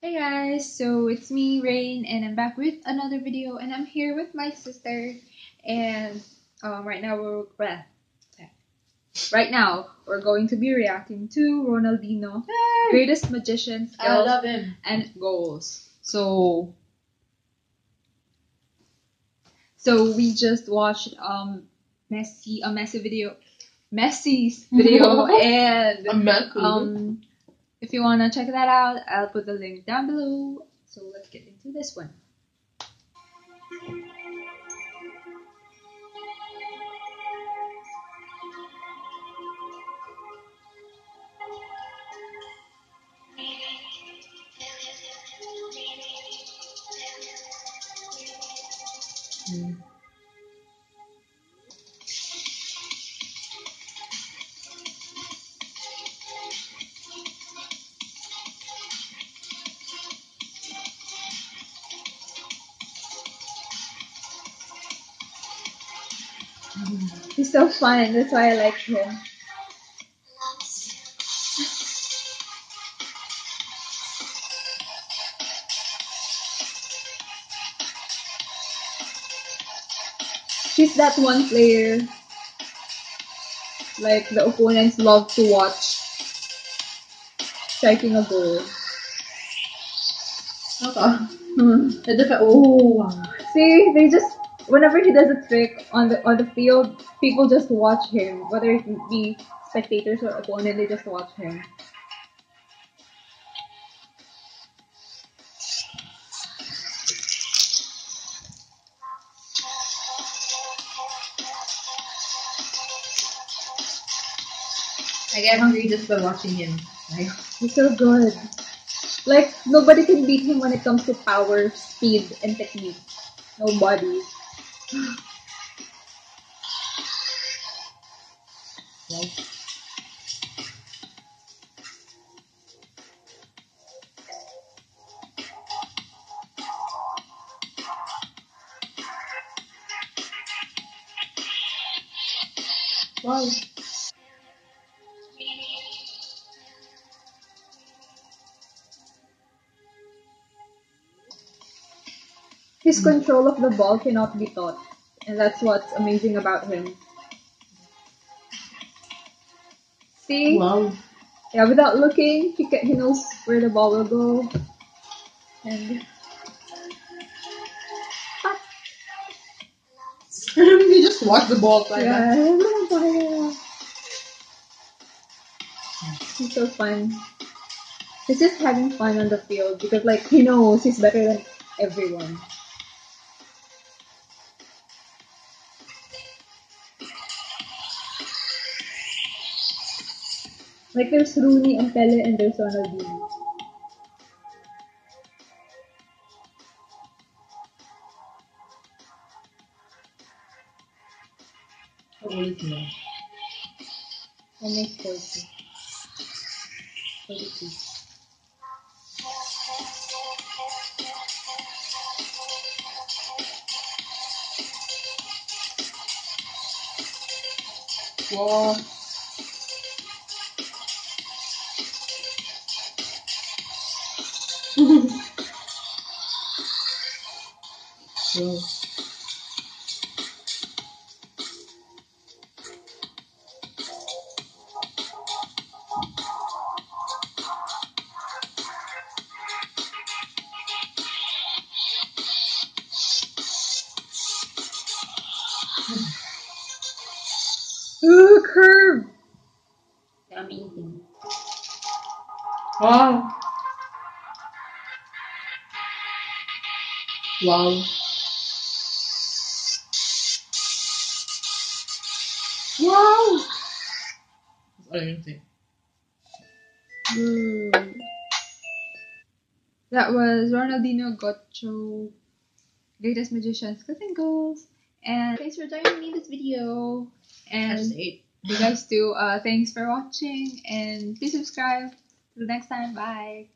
Hey guys, so it's me, Rain, and I'm back with another video, and I'm here with my sister, and right now we're going to be reacting to Ronaldinho, greatest magician I skills love him. and goals. So we just watched Messi's video, and if you wanna check that out, I'll put the link down below. So let's get into this one. He's so fun, that's why I like him. He's that one player like the opponents love to watch striking a goal. See, they just whenever he does a trick on the field, people just watch him. Whether it be spectators or opponent, they just watch him. I get hungry just by watching him. He's so good. Like nobody can beat him when it comes to power, speed, and technique. Nobody. Wow. His control of the ball cannot be taught, and that's what's amazing about him. See? Wow. Yeah, without looking, he knows where the ball will go. And You just watch the ball fly back. yeah, he's so fun. He's just having fun on the field because like he knows he's better than everyone. Like there's Rooney and Pele and there's Ronaldinho. How old is he now? Almost 40. 42. Wow. Wow. Ooh, curve! Amazing. Wow. Wow. Wow. That's all I can say. Ooh. That was Ronaldinho Gotcho, greatest magician skills and goals. And thanks for joining me in this video. And That's 8. you guys too. Thanks for watching and please subscribe. Till next time. Bye.